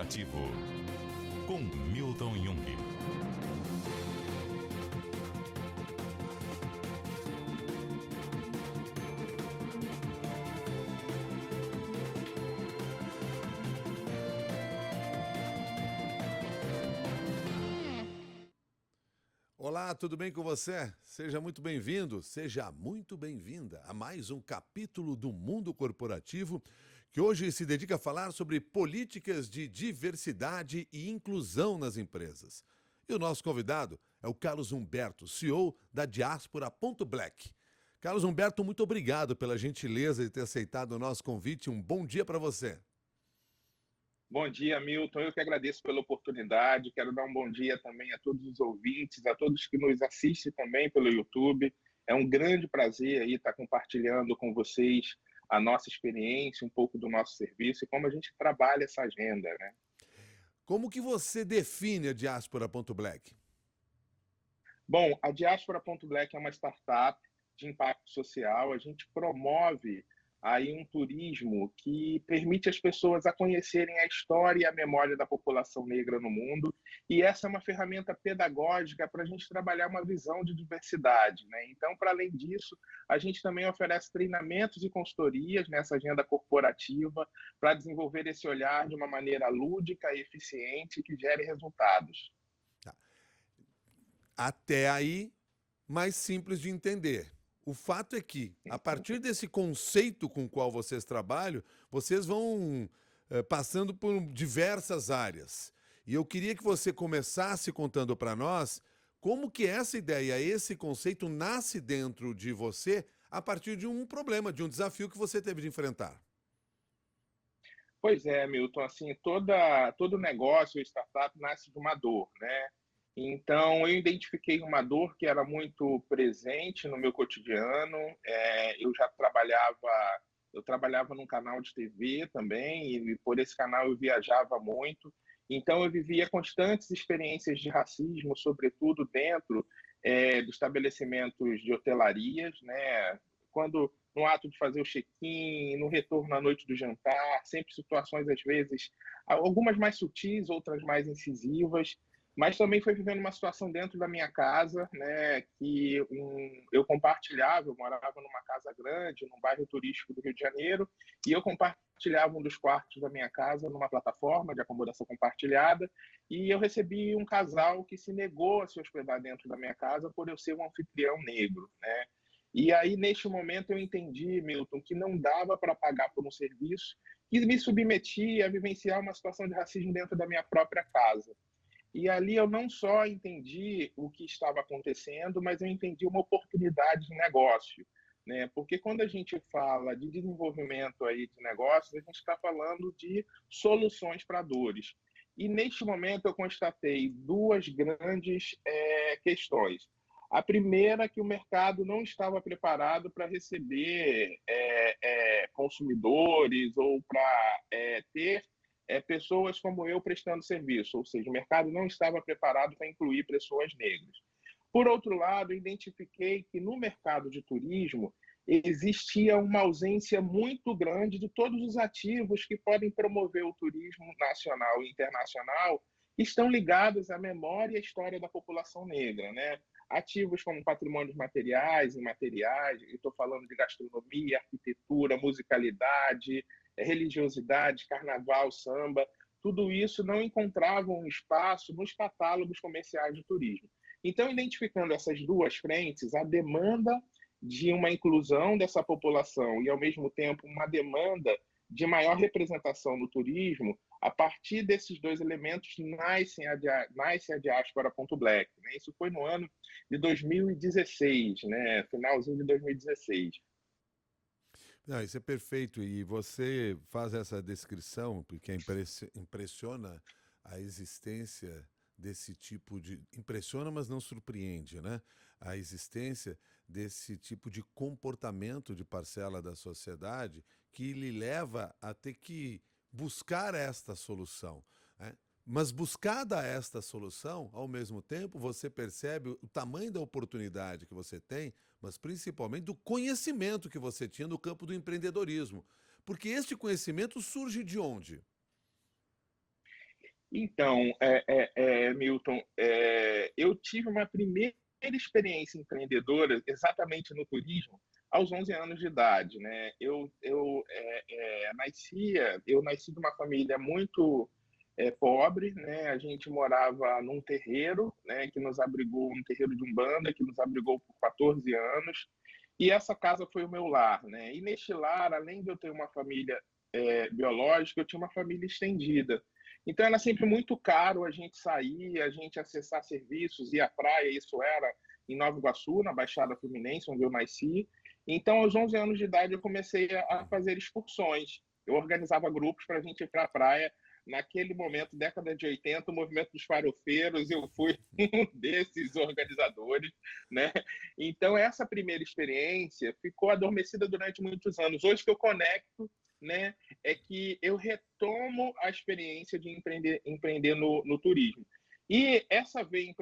Corporativo, com Milton Jung. Olá, tudo bem com você? Seja muito bem-vindo, seja muito bem-vinda a mais um capítulo do Mundo Corporativo, que hoje se dedica a falar sobre políticas de diversidade e inclusão nas empresas. E o nosso convidado é o Carlos Humberto, CEO da Diaspora.Black. Carlos Humberto, muito obrigado pela gentileza de ter aceitado o nosso convite. Um bom dia para você. Bom dia, Milton. Eu que agradeço pela oportunidade. Quero dar um bom dia também a todos os ouvintes, a todos que nos assistem também pelo YouTube. É um grande prazer aí estar compartilhando com vocês a nossa experiência, um pouco do nosso serviço e como a gente trabalha essa agenda, né? Como que você define a Diaspora.Black? Bom, a Diaspora.Black é uma startup de impacto social. A gente promove aí um turismo que permite às pessoas a conhecerem a história e a memória da população negra no mundo. E essa é uma ferramenta pedagógica para a gente trabalhar uma visão de diversidade, né? Então, para além disso, a gente também oferece treinamentos e consultorias nessa agenda corporativa para desenvolver esse olhar de uma maneira lúdica e eficiente que gere resultados. Até aí, mais simples de entender. O fato é que, a partir desse conceito com o qual vocês trabalham, vocês vão passando por diversas áreas. E eu queria que você começasse contando para nós como que essa ideia, esse conceito nasce dentro de você a partir de um problema, de um desafio que você teve de enfrentar. Pois é, Milton, assim, todo negócio, startup, nasce de uma dor, né? Então, eu identifiquei uma dor que era muito presente no meu cotidiano. Eu trabalhava num canal de TV também, e por esse canal eu viajava muito. Então, eu vivia constantes experiências de racismo, sobretudo dentro de estabelecimentos de hotelarias, né? Quando no ato de fazer o check-in, no retorno à noite do jantar, sempre situações, às vezes, algumas mais sutis, outras mais incisivas, mas também foi vivendo uma situação dentro da minha casa, né, eu compartilhava, eu morava numa casa grande, num bairro turístico do Rio de Janeiro, e eu compartilhava um dos quartos da minha casa numa plataforma de acomodação compartilhada, e eu recebi um casal que se negou a se hospedar dentro da minha casa por eu ser um anfitrião negro, né? E aí, neste momento, eu entendi, Milton, que não dava para pagar por um serviço que me submetia a vivenciar uma situação de racismo dentro da minha própria casa. E ali eu não só entendi o que estava acontecendo, mas eu entendi uma oportunidade de negócio, né? Porque quando a gente fala de desenvolvimento aí de negócios, a gente está falando de soluções para dores. E neste momento eu constatei duas grandes questões. A primeira é que o mercado não estava preparado para receber consumidores ou para ter pessoas como eu prestando serviço, ou seja, o mercado não estava preparado para incluir pessoas negras. Por outro lado, identifiquei que no mercado de turismo existia uma ausência muito grande de todos os ativos que podem promover o turismo nacional e internacional, que estão ligados à memória e à história da população negra, né? Ativos como patrimônios materiais e imateriais, estou falando de gastronomia, arquitetura, musicalidade, religiosidade, carnaval, samba, tudo isso não encontrava um espaço nos catálogos comerciais de turismo. Então, identificando essas duas frentes, a demanda de uma inclusão dessa população e, ao mesmo tempo, uma demanda de maior representação no turismo, a partir desses dois elementos nasce a Diaspora.Black. Né? Isso foi no ano de 2016, né? Finalzinho de 2016. Não, isso é perfeito. E você faz essa descrição, porque impressiona a existência desse tipo de... Impressiona, mas não surpreende, né? A existência desse tipo de comportamento de parcela da sociedade que lhe leva a ter que buscar esta solução, né? Mas buscada esta solução, ao mesmo tempo, você percebe o tamanho da oportunidade que você tem, mas principalmente do conhecimento que você tinha no campo do empreendedorismo. Porque este conhecimento surge de onde? Então, Milton, eu tive uma primeira experiência empreendedora exatamente no turismo aos 11 anos de idade, né? Eu nasci de uma família muito pobre, né? A gente morava num terreiro, né? Que nos abrigou, um terreiro de Umbanda, que nos abrigou por 14 anos. E essa casa foi o meu lar, né? E neste lar, além de eu ter uma família biológica, eu tinha uma família estendida. Então era sempre muito caro a gente sair, a gente acessar serviços, ir à praia, isso era em Nova Iguaçu, na Baixada Fluminense, onde eu nasci. Então, aos 11 anos de idade, eu comecei a fazer excursões. Eu organizava grupos para a gente ir para a praia. Naquele momento, década de 80, o movimento dos farofeiros, eu fui um desses organizadores, né? Então, essa primeira experiência ficou adormecida durante muitos anos. Hoje que eu conecto, né, é que eu retomo a experiência de empreender no turismo. E essa veia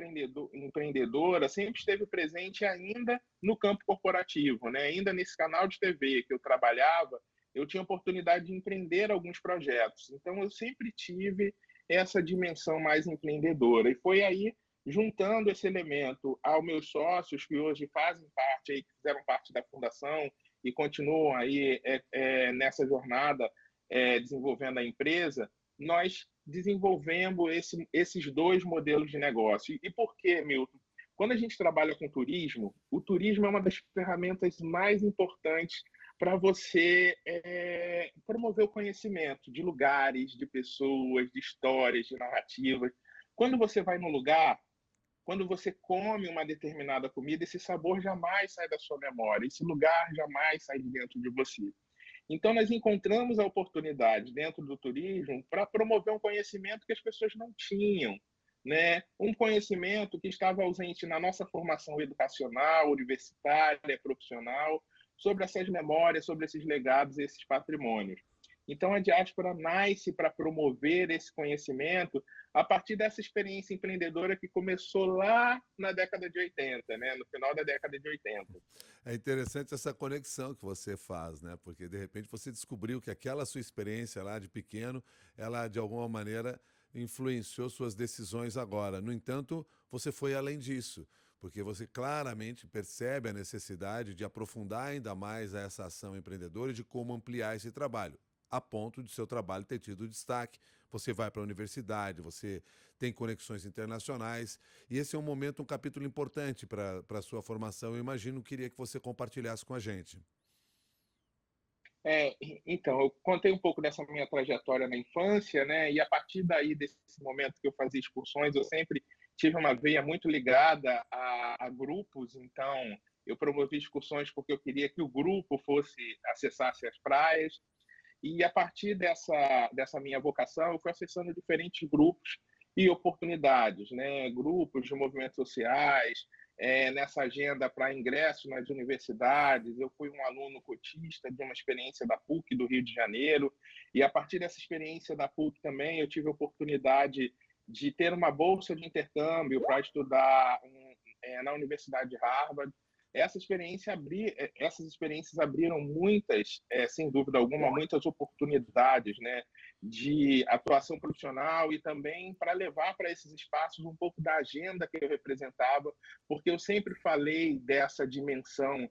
empreendedora sempre esteve presente ainda no campo corporativo, né? Ainda nesse canal de TV que eu trabalhava, eu tinha oportunidade de empreender alguns projetos. Então, eu sempre tive essa dimensão mais empreendedora. E foi aí, juntando esse elemento aos meus sócios, que hoje fazem parte, aí, que fizeram parte da fundação e continuam aí nessa jornada desenvolvendo a empresa, nós desenvolvemos esses dois modelos de negócio. E por quê, Milton? Quando a gente trabalha com turismo, o turismo é uma das ferramentas mais importantes para você promover o conhecimento de lugares, de pessoas, de histórias, de narrativas. Quando você vai num lugar, quando você come uma determinada comida, esse sabor jamais sai da sua memória, esse lugar jamais sai de dentro de você. Então, nós encontramos a oportunidade dentro do turismo para promover um conhecimento que as pessoas não tinham, né? Um conhecimento que estava ausente na nossa formação educacional, universitária, profissional, sobre essas memórias, sobre esses legados, esses patrimônios. Então, a diáspora nasce para promover esse conhecimento a partir dessa experiência empreendedora que começou lá na década de 80, né? No final da década de 80. É interessante essa conexão que você faz, né? Porque de repente você descobriu que aquela sua experiência lá de pequeno, ela de alguma maneira influenciou suas decisões agora. No entanto, você foi além disso, porque você claramente percebe a necessidade de aprofundar ainda mais essa ação empreendedora e de como ampliar esse trabalho, a ponto de seu trabalho ter tido destaque. Você vai para a universidade, você tem conexões internacionais, e esse é um momento, um capítulo importante para a sua formação. Eu imagino, queria que você compartilhasse com a gente. Então, eu contei um pouco dessa minha trajetória na infância, né? E a partir daí, desse momento que eu fazia excursões, eu sempre tive uma veia muito ligada a grupos. Então, eu promovi excursões porque eu queria que o grupo acessasse as praias. E a partir dessa minha vocação, eu fui acessando diferentes grupos e oportunidades, né? Grupos de movimentos sociais, nessa agenda para ingresso nas universidades. Eu fui um aluno cotista de uma experiência da PUC do Rio de Janeiro, e a partir dessa experiência da PUC também eu tive a oportunidade de ter uma bolsa de intercâmbio para estudar na Universidade de Harvard. Essas experiências abriram muitas, sem dúvida alguma, muitas oportunidades, né, de atuação profissional e também para levar para esses espaços um pouco da agenda que eu representava, porque eu sempre falei dessa dimensão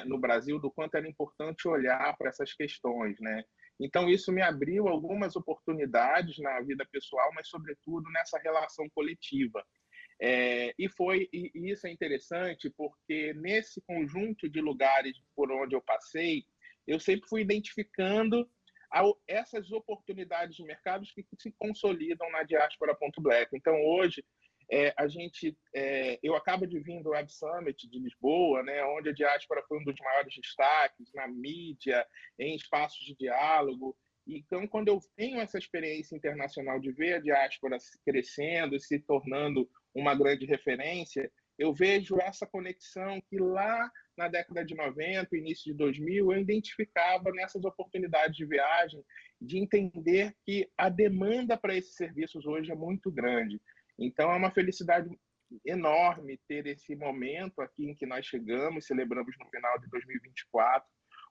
no Brasil, do quanto era importante olhar para essas questões, né? Então, isso me abriu algumas oportunidades na vida pessoal, mas, sobretudo, nessa relação coletiva. E isso é interessante porque nesse conjunto de lugares por onde eu passei, eu sempre fui identificando essas oportunidades de mercados que se consolidam na Diaspora Ponto Black. Então, hoje, eu acabo de vir do Web Summit de Lisboa, né, onde a diáspora foi um dos maiores destaques na mídia, em espaços de diálogo. Então, quando eu tenho essa experiência internacional de ver a diáspora crescendo e se tornando uma grande referência, eu vejo essa conexão que lá na década de 90, início de 2000, eu identificava nessas oportunidades de viagem, de entender que a demanda para esses serviços hoje é muito grande. Então, é uma felicidade enorme ter esse momento aqui em que nós chegamos, celebramos no final de 2024,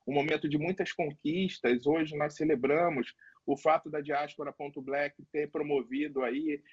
um momento de muitas conquistas. Hoje nós celebramos o fato da Diaspora.Black ter promovido aí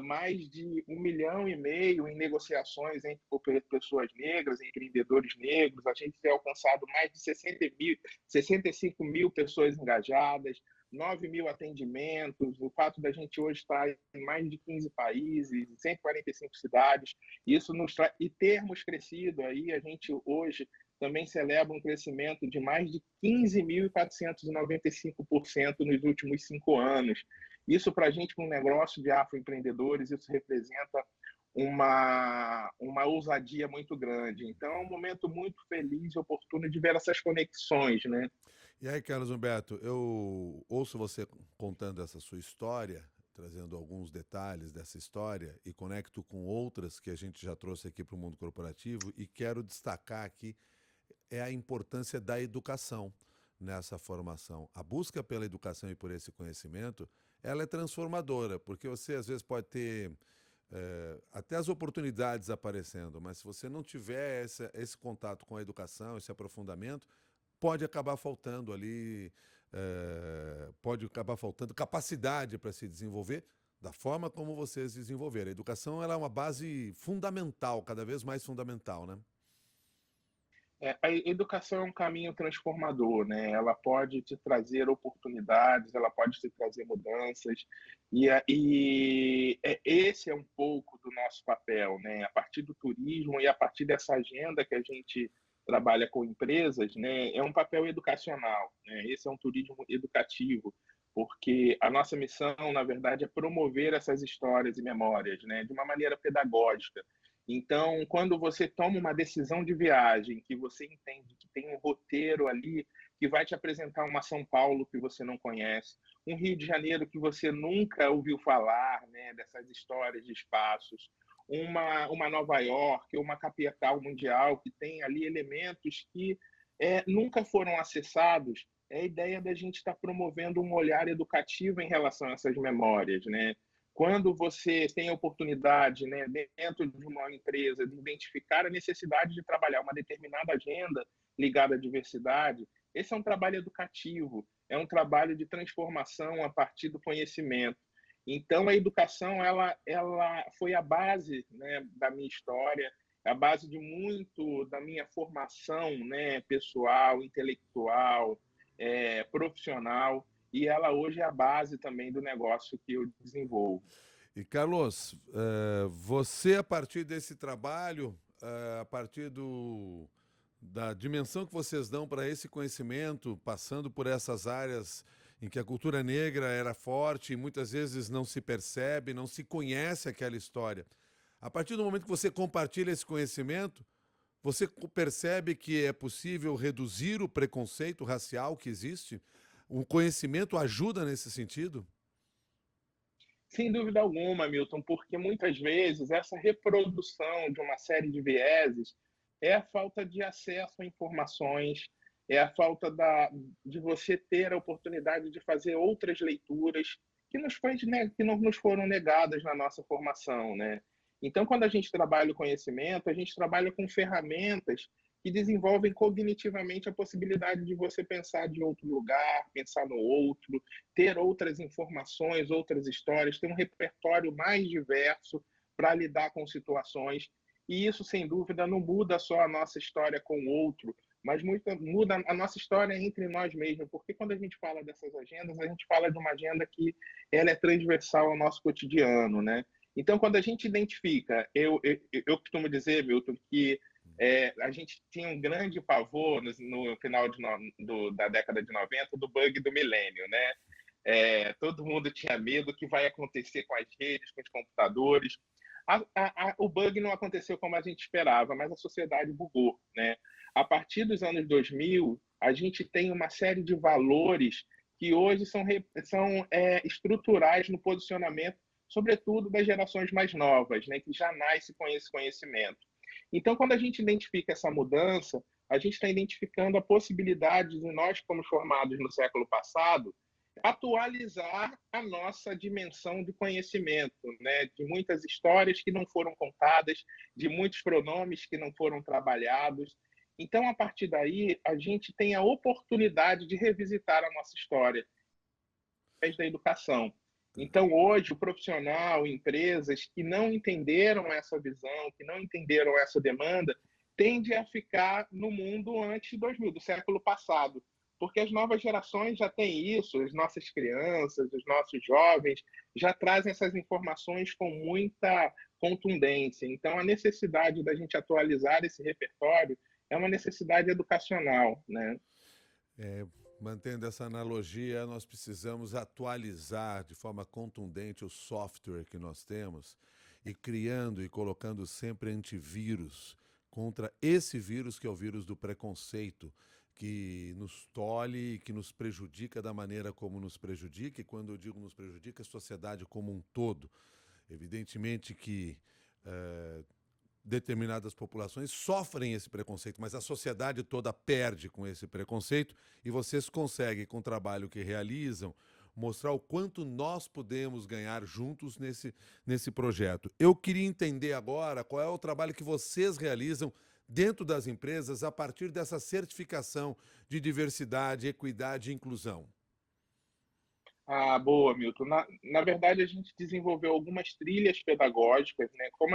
mais de 1,5 milhão em negociações entre pessoas negras, empreendedores negros, a gente tem alcançado mais de 65 mil pessoas engajadas, 9 mil atendimentos, o fato da gente hoje estar em mais de 15 países, 145 cidades, isso e termos crescido aí, a gente hoje também celebra um crescimento de mais de 15.495% nos últimos 5 anos. Isso, para a gente, com um negócio de afroempreendedores, isso representa uma ousadia muito grande. Então, é um momento muito feliz e oportuno de ver essas conexões, né? E aí, Carlos Humberto, eu ouço você contando essa sua história, trazendo alguns detalhes dessa história e conecto com outras que a gente já trouxe aqui para o mundo corporativo e quero destacar aqui a importância da educação nessa formação. A busca pela educação e por esse conhecimento, ela é transformadora, porque você às vezes pode ter até as oportunidades aparecendo, mas se você não tiver esse contato com a educação, esse aprofundamento, pode acabar faltando ali, pode acabar faltando capacidade para se desenvolver da forma como vocês desenvolveram. A educação ela é uma base fundamental, cada vez mais fundamental, né? A educação é um caminho transformador, né? Ela pode te trazer oportunidades, ela pode te trazer mudanças, esse é um pouco do nosso papel, né? A partir do turismo e a partir dessa agenda que a gente trabalha com empresas, né? É um papel educacional, né? Esse é um turismo educativo, porque a nossa missão, na verdade, é promover essas histórias e memórias, né? De uma maneira pedagógica. Então, quando você toma uma decisão de viagem, que você entende que tem um roteiro ali que vai te apresentar uma São Paulo que você não conhece, um Rio de Janeiro que você nunca ouviu falar, né, dessas histórias de espaços, uma Nova York, uma capital mundial que tem ali elementos que nunca foram acessados, é a ideia da gente estar promovendo um olhar educativo em relação a essas memórias, né? Quando você tem a oportunidade, né, dentro de uma empresa, de identificar a necessidade de trabalhar uma determinada agenda ligada à diversidade, esse é um trabalho educativo, é um trabalho de transformação a partir do conhecimento. Então, a educação ela foi a base, né, da minha história, a base de muito da minha formação, né, pessoal, intelectual, profissional, e ela hoje é a base também do negócio que eu desenvolvo. E Carlos, você a partir desse trabalho, a partir da dimensão que vocês dão para esse conhecimento, passando por essas áreas em que a cultura negra era forte e muitas vezes não se percebe, não se conhece aquela história. A partir do momento que você compartilha esse conhecimento, você percebe que é possível reduzir o preconceito racial que existe? O conhecimento ajuda nesse sentido? Sem dúvida alguma, Milton, porque muitas vezes essa reprodução de uma série de vieses é a falta de acesso a informações, é a falta de você ter a oportunidade de fazer outras leituras que não nos foram negadas na nossa formação, né? Então, quando a gente trabalha o conhecimento, a gente trabalha com ferramentas que desenvolvem cognitivamente a possibilidade de você pensar de outro lugar, pensar no outro, ter outras informações, outras histórias, ter um repertório mais diverso para lidar com situações. E isso, sem dúvida, não muda só a nossa história com o outro, mas muda a nossa história entre nós mesmos, porque quando a gente fala dessas agendas, a gente fala de uma agenda que ela é transversal ao nosso cotidiano, né? Então, quando a gente identifica, eu costumo dizer, Milton, que a gente tinha um grande pavor no final da década de 90 do bug do milênio, né? Todo mundo tinha medo do que vai acontecer com as redes, com os computadores. O bug não aconteceu como a gente esperava, mas a sociedade bugou, né? A partir dos anos 2000, a gente tem uma série de valores que hoje são estruturais no posicionamento, sobretudo das gerações mais novas, né, que já nascem com esse conhecimento. Então, quando a gente identifica essa mudança, a gente está identificando a possibilidade de nós, como formados no século passado, atualizar a nossa dimensão de conhecimento, né? De muitas histórias que não foram contadas, de muitos pronomes que não foram trabalhados. Então, a partir daí, a gente tem a oportunidade de revisitar a nossa história. da educação. Então, hoje, o profissional, empresas que não entenderam essa visão, que não entenderam essa demanda, tende a ficar no mundo antes de 2000, do século passado, porque as novas gerações já têm isso, as nossas crianças, os nossos jovens já trazem essas informações com muita contundência. Então, a necessidade da gente atualizar esse repertório é uma necessidade educacional, né? Mantendo essa analogia, nós precisamos atualizar de forma contundente o software que nós temos e criando e colocando sempre antivírus contra esse vírus que é o vírus do preconceito, que nos tolhe e que nos prejudica da maneira como nos prejudica, e quando eu digo nos prejudica, a sociedade como um todo. Evidentemente que determinadas populações sofrem esse preconceito, mas a sociedade toda perde com esse preconceito, e vocês conseguem, com o trabalho que realizam, mostrar o quanto nós podemos ganhar juntos nesse projeto. Eu queria entender agora qual é o trabalho que vocês realizam dentro das empresas a partir dessa certificação de diversidade, equidade e inclusão. Ah, boa, Milton. Na verdade, a gente desenvolveu algumas trilhas pedagógicas, né? Como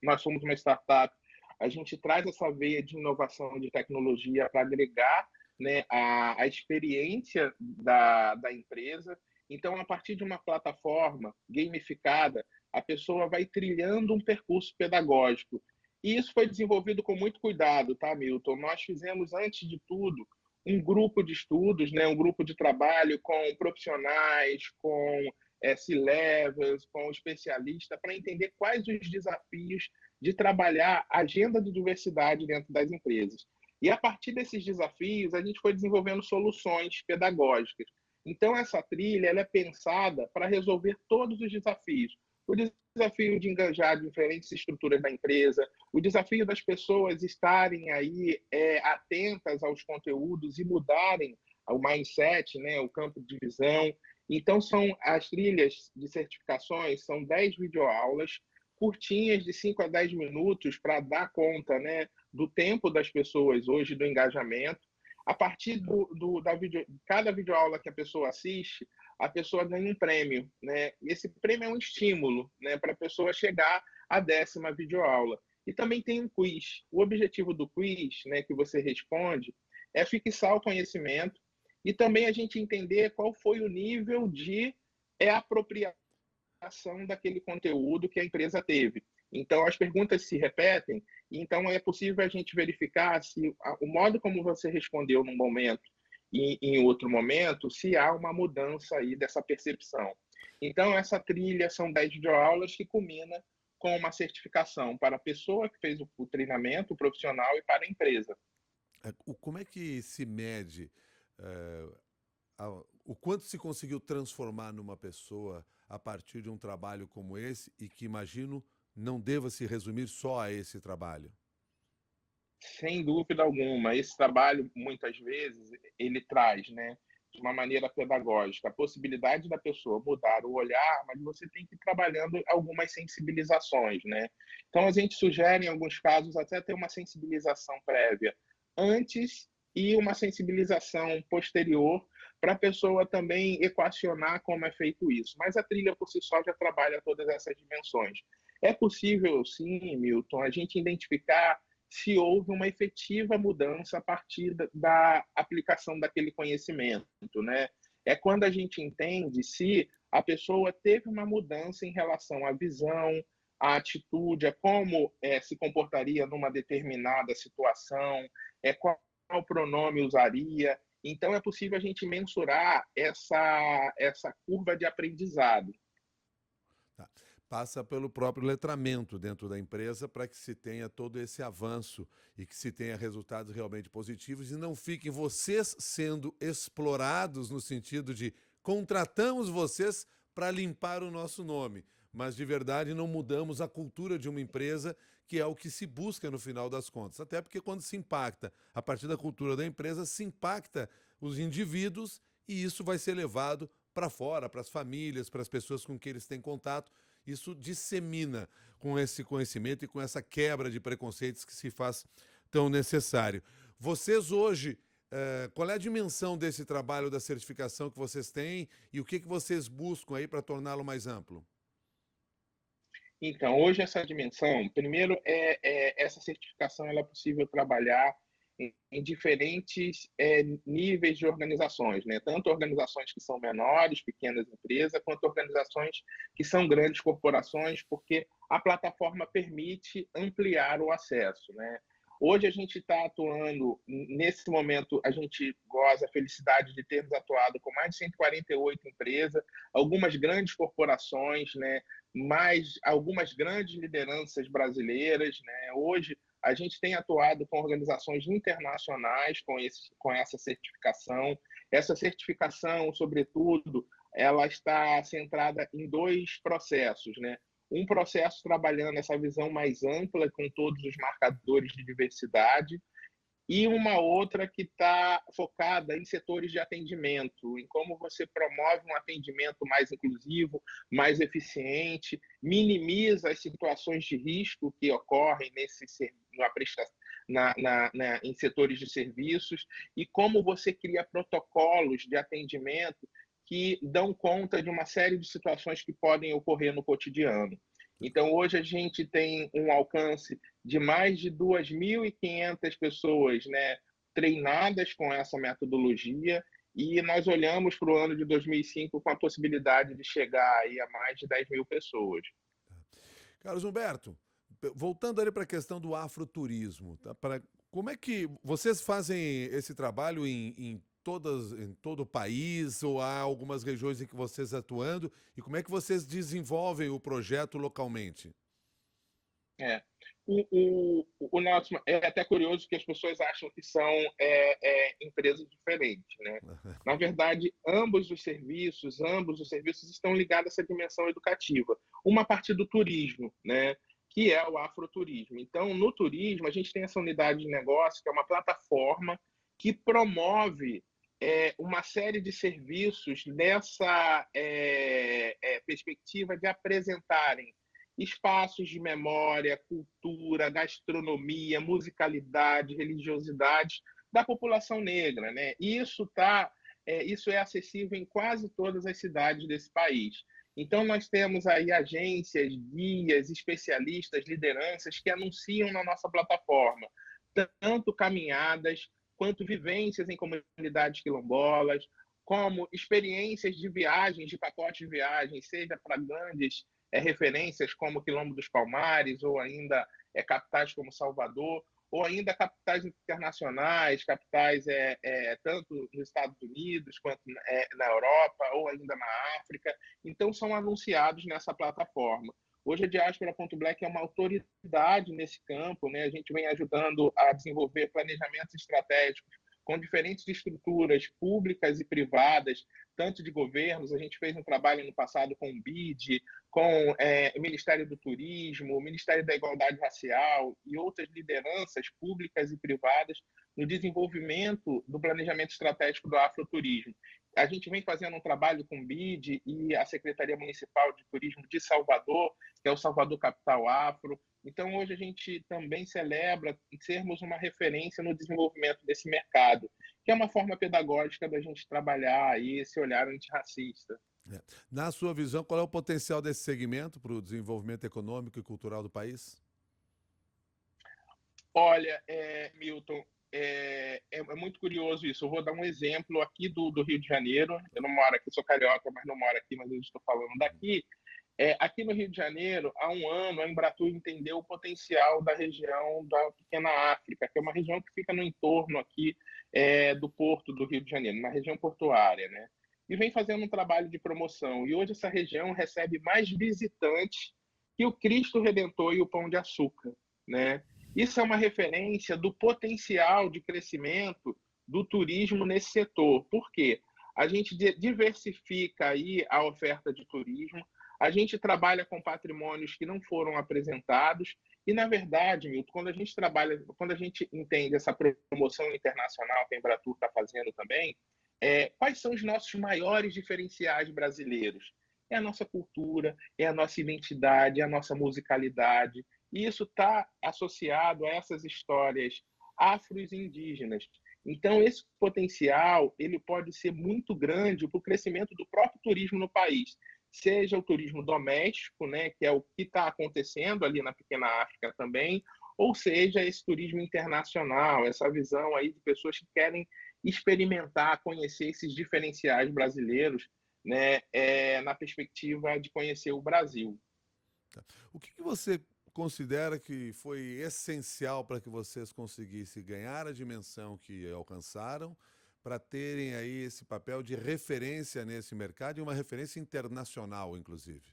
nós somos uma startup, a gente traz essa veia de inovação de tecnologia para agregar, né, a experiência da empresa. Então, a partir de uma plataforma gamificada, a pessoa vai trilhando um percurso pedagógico. E isso foi desenvolvido com muito cuidado, tá, Milton? Nós fizemos, antes de tudo, um grupo de estudos, né, um grupo de trabalho com profissionais, com C-levels, com especialistas, para entender quais os desafios de trabalhar a agenda de diversidade dentro das empresas. E a partir desses desafios, a gente foi desenvolvendo soluções pedagógicas. Então, essa trilha ela é pensada para resolver todos os desafios. O desafio de engajar diferentes estruturas da empresa, o desafio das pessoas estarem aí atentas aos conteúdos e mudarem o mindset, né, o campo de visão. Então, são as trilhas de certificações, são 10 videoaulas, curtinhas de 5 a 10 minutos para dar conta, né, do tempo das pessoas hoje, do engajamento. A partir de cada videoaula que a pessoa assiste, a pessoa ganha um prêmio, né? E esse prêmio é um estímulo, né, para a pessoa chegar à 10ª videoaula. E também tem um quiz. O objetivo do quiz, né, que você responde, é fixar o conhecimento e também a gente entender qual foi o nível de apropriação daquele conteúdo que a empresa teve. Então, as perguntas se repetem, então é possível a gente verificar se o modo como você respondeu num momento e em outro momento, se há uma mudança aí dessa percepção. Então, essa trilha são 10 videoaulas que culmina com uma certificação para a pessoa que fez o treinamento, o profissional, e para a empresa. Como é que se mede o quanto se conseguiu transformar numa pessoa a partir de um trabalho como esse e que, imagino, não deva se resumir só a esse trabalho? Sem dúvida alguma. Esse trabalho, muitas vezes, ele traz, né, de uma maneira pedagógica, a possibilidade da pessoa mudar o olhar, mas você tem que ir trabalhando algumas sensibilizações, né? Então, a gente sugere, em alguns casos, até ter uma sensibilização prévia antes e uma sensibilização posterior para a pessoa também equacionar como é feito isso. Mas a trilha, por si só, já trabalha todas essas dimensões. É possível, sim, Milton, a gente identificar se houve uma efetiva mudança a partir da aplicação daquele conhecimento, né? É quando a gente entende se a pessoa teve uma mudança em relação à visão, à atitude, a como se comportaria numa determinada situação, qual pronome usaria. Então, é possível a gente mensurar essa curva de aprendizado. Tá. Passa pelo próprio letramento dentro da empresa para que se tenha todo esse avanço e que se tenha resultados realmente positivos e não fiquem vocês sendo explorados no sentido de contratamos vocês para limpar o nosso nome, mas de verdade não mudamos a cultura de uma empresa, que é o que se busca no final das contas. Até porque quando se impacta a partir da cultura da empresa, se impacta os indivíduos e isso vai ser levado para fora, para as famílias, para as pessoas com quem eles têm contato. Isso dissemina com esse conhecimento e com essa quebra de preconceitos que se faz tão necessário. Vocês hoje Qual é a dimensão desse trabalho da certificação que vocês têm e o que vocês buscam aí para torná-lo mais amplo? Então, hoje essa dimensão, primeiro, essa certificação ela é possível trabalhar em diferentes níveis de organizações, né? Tanto organizações que são menores, pequenas empresas, quanto organizações que são grandes corporações, porque a plataforma permite ampliar o acesso, né? Hoje a gente está atuando, nesse momento, a gente goza a felicidade de termos atuado com mais de 148 empresas, algumas grandes corporações, né? Mais algumas grandes lideranças brasileiras, né? Hoje a gente tem atuado com organizações internacionais com essa certificação. Essa certificação, sobretudo, ela está centrada em dois processos, né? Um processo trabalhando essa visão mais ampla, com todos os marcadores de diversidade, e uma outra que está focada em setores de atendimento, em como você promove um atendimento mais inclusivo, mais eficiente, minimiza as situações de risco que ocorrem em setores de serviços, e como você cria protocolos de atendimento que dão conta de uma série de situações que podem ocorrer no cotidiano. Então, hoje a gente tem um alcance de mais de 2.500 pessoas, né, treinadas com essa metodologia, e nós olhamos para o ano de 2005 com a possibilidade de chegar aí a mais de 10 mil pessoas. Carlos Humberto, voltando ali para a questão do afroturismo, tá? Como é que vocês fazem esse trabalho em todo o país, ou há algumas regiões em que vocês atuando, e como é que vocês desenvolvem o projeto localmente? É. O nosso é até curioso que as pessoas acham que são empresas diferentes, né? Na verdade, ambos os serviços estão ligados a essa dimensão educativa. Uma parte do turismo, né? Que é o afroturismo. Então, no turismo, a gente tem essa unidade de negócio, que é uma plataforma que promove uma série de serviços nessa perspectiva de apresentarem espaços de memória, cultura, gastronomia, musicalidade, religiosidade da população negra, né? E isso é acessível em quase todas as cidades desse país. Então, nós temos aí agências, guias, especialistas, lideranças que anunciam na nossa plataforma tanto caminhadas quanto vivências em comunidades quilombolas, como experiências de viagens, de pacotes de viagens, seja para grandes referências como Quilombo dos Palmares, ou ainda capitais como Salvador, ou ainda capitais internacionais, capitais tanto nos Estados Unidos quanto na Europa, ou ainda na África. Então, são anunciados nessa plataforma. Hoje a Diaspora.black é uma autoridade nesse campo, né? A gente vem ajudando a desenvolver planejamentos estratégicos com diferentes estruturas públicas e privadas, tanto de governos. A gente fez um trabalho no passado com o BID, com o Ministério do Turismo, o Ministério da Igualdade Racial e outras lideranças públicas e privadas no desenvolvimento do planejamento estratégico do afroturismo. A gente vem fazendo um trabalho com o BID e a Secretaria Municipal de Turismo de Salvador, que é o Salvador Capital Afro. Então, hoje a gente também celebra sermos uma referência no desenvolvimento desse mercado, que é uma forma pedagógica da gente trabalhar aí esse olhar antirracista. Na sua visão, qual é o potencial desse segmento para o desenvolvimento econômico e cultural do país? Olha, Milton, é muito curioso isso. Eu vou dar um exemplo aqui do Rio de Janeiro. Eu não moro aqui, sou carioca, mas não moro aqui, mas eu estou falando daqui. Aqui no Rio de Janeiro, há um ano, a Embratur entendeu o potencial da região da Pequena África, que é uma região que fica no entorno aqui do porto do Rio de Janeiro, na região portuária, né? E vem fazendo um trabalho de promoção. E hoje essa região recebe mais visitantes que o Cristo Redentor e o Pão de Açúcar, né? Isso é uma referência do potencial de crescimento do turismo nesse setor. Por quê? A gente diversifica aí a oferta de turismo, a gente trabalha com patrimônios que não foram apresentados e, na verdade, Milton, quando a gente entende essa promoção internacional que a Embratur está fazendo também, quais são os nossos maiores diferenciais brasileiros? É a nossa cultura, é a nossa identidade, é a nossa musicalidade. E isso está associado a essas histórias afro-indígenas. Então, esse potencial ele pode ser muito grande para o crescimento do próprio turismo no país, seja o turismo doméstico, né, que é o que está acontecendo ali na pequena África também, ou seja, esse turismo internacional, essa visão aí de pessoas que querem experimentar, conhecer esses diferenciais brasileiros, né, na perspectiva de conhecer o Brasil. O que que você considera que foi essencial para que vocês conseguissem ganhar a dimensão que alcançaram, para terem aí esse papel de referência nesse mercado e uma referência internacional, inclusive?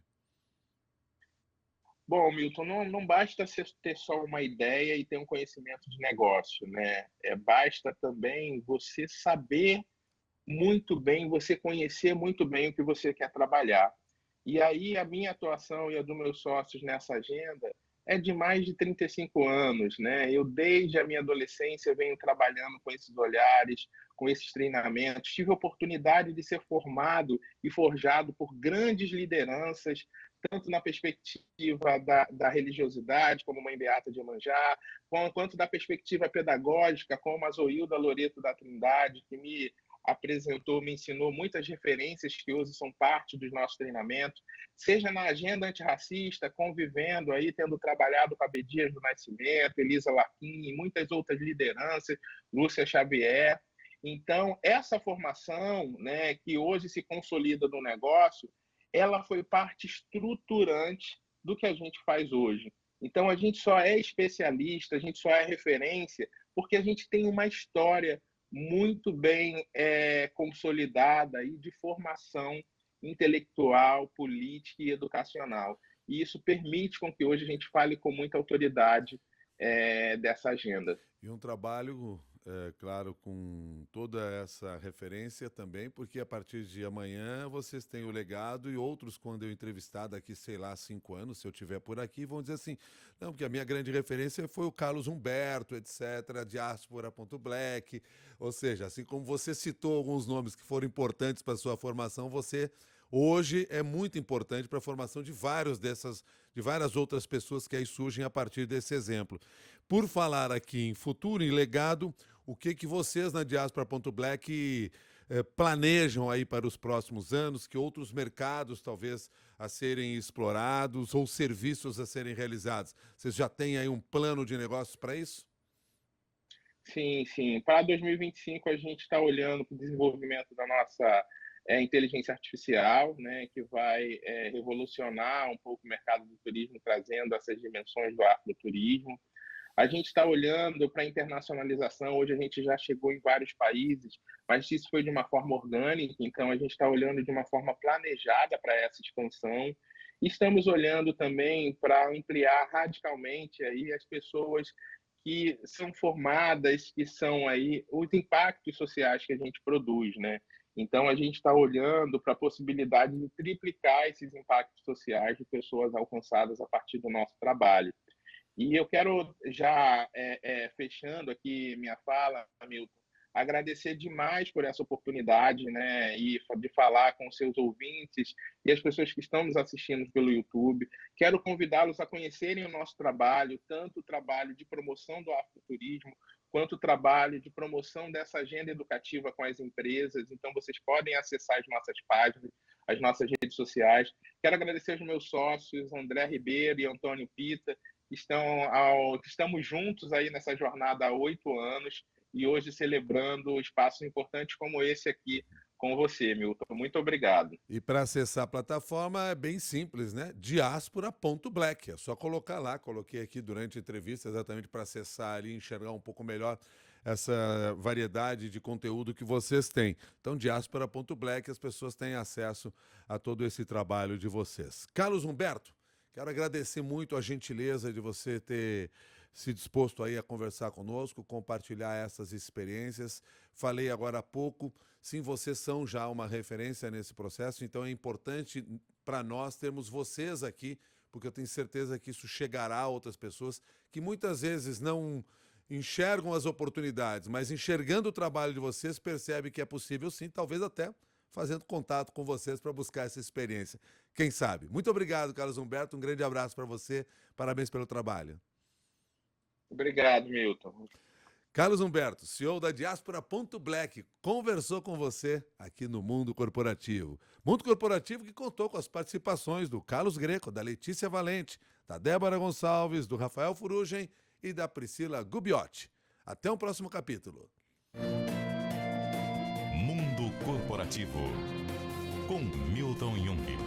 Bom, Milton, não basta ter só uma ideia e ter um conhecimento de negócio, né? Basta também você saber muito bem, você conhecer muito bem o que você quer trabalhar. E aí a minha atuação e a dos meus sócios nessa agenda é de mais de 35 anos, né? Eu desde a minha adolescência venho trabalhando com esses olhares, com esses treinamentos. Tive a oportunidade de ser formado e forjado por grandes lideranças, tanto na perspectiva da religiosidade, como Mãe Beata de Iemanjá, quanto da perspectiva pedagógica, como a Zoilda Loreto da Trindade, que me apresentou, me ensinou muitas referências que hoje são parte dos nossos treinamentos, seja na agenda antirracista, convivendo aí, tendo trabalhado com a Abdias do Nascimento, Elisa Larquim e muitas outras lideranças, Lúcia Xavier. Então, essa formação, né, que hoje se consolida no negócio, ela foi parte estruturante do que a gente faz hoje. Então, a gente só é especialista, a gente só é referência, porque a gente tem uma história muito bem consolidada aí de formação intelectual, política e educacional. E isso permite com que hoje a gente fale com muita autoridade dessa agenda. E um trabalho, claro, com toda essa referência também, porque a partir de amanhã vocês têm o legado e outros, quando eu entrevistar daqui, sei lá, 5 anos, se eu estiver por aqui, vão dizer assim, não, porque a minha grande referência foi o Carlos Humberto, etc., Diáspora.black, ou seja, assim como você citou alguns nomes que foram importantes para a sua formação, você hoje é muito importante para a formação de de várias outras pessoas que aí surgem a partir desse exemplo. Por falar aqui em futuro, em legado, o que que vocês na Diaspora.black planejam aí para os próximos anos, que outros mercados talvez a serem explorados ou serviços a serem realizados? Vocês já têm aí um plano de negócios para isso? Sim, sim. Para 2025, a gente está olhando para o desenvolvimento da nossa inteligência artificial, né, que vai revolucionar um pouco o mercado do turismo, trazendo essas dimensões do afroturismo. A gente está olhando para a internacionalização. Hoje a gente já chegou em vários países, mas isso foi de uma forma orgânica, então a gente está olhando de uma forma planejada para essa expansão. Estamos olhando também para ampliar radicalmente aí as pessoas que são formadas, que são aí os impactos sociais que a gente produz, né? Então a gente está olhando para a possibilidade de triplicar esses impactos sociais de pessoas alcançadas a partir do nosso trabalho. E eu quero já, fechando aqui minha fala, Hamilton, agradecer demais por essa oportunidade, né, e de falar com seus ouvintes e as pessoas que estão nos assistindo pelo YouTube. Quero convidá-los a conhecerem o nosso trabalho, tanto o trabalho de promoção do afroturismo, quanto o trabalho de promoção dessa agenda educativa com as empresas. Então, vocês podem acessar as nossas páginas, as nossas redes sociais. Quero agradecer aos meus sócios, André Ribeiro e Antônio Pita, estamos juntos aí nessa jornada há 8 anos e hoje celebrando espaços importantes como esse aqui com você, Milton. Muito obrigado. E para acessar a plataforma é bem simples, né? Diaspora.black. É só colocar lá. Coloquei aqui durante a entrevista exatamente para acessar ali e enxergar um pouco melhor essa variedade de conteúdo que vocês têm. Então, Diaspora.black, as pessoas têm acesso a todo esse trabalho de vocês. Carlos Humberto, quero agradecer muito a gentileza de você ter se disposto aí a conversar conosco, compartilhar essas experiências. Falei agora há pouco, sim, vocês são já uma referência nesse processo, então é importante para nós termos vocês aqui, porque eu tenho certeza que isso chegará a outras pessoas que muitas vezes não enxergam as oportunidades, mas enxergando o trabalho de vocês, percebe que é possível sim, talvez até fazendo contato com vocês para buscar essa experiência. Quem sabe? Muito obrigado, Carlos Humberto, um grande abraço para você, parabéns pelo trabalho. Obrigado, Milton. Carlos Humberto, CEO da Diaspora.Black, conversou com você aqui no Mundo Corporativo. Mundo Corporativo que contou com as participações do Carlos Greco, da Letícia Valente, da Débora Gonçalves, do Rafael Furugem e da Priscila Gubiotti. Até o próximo capítulo. Mundo Corporativo, com Milton Jung.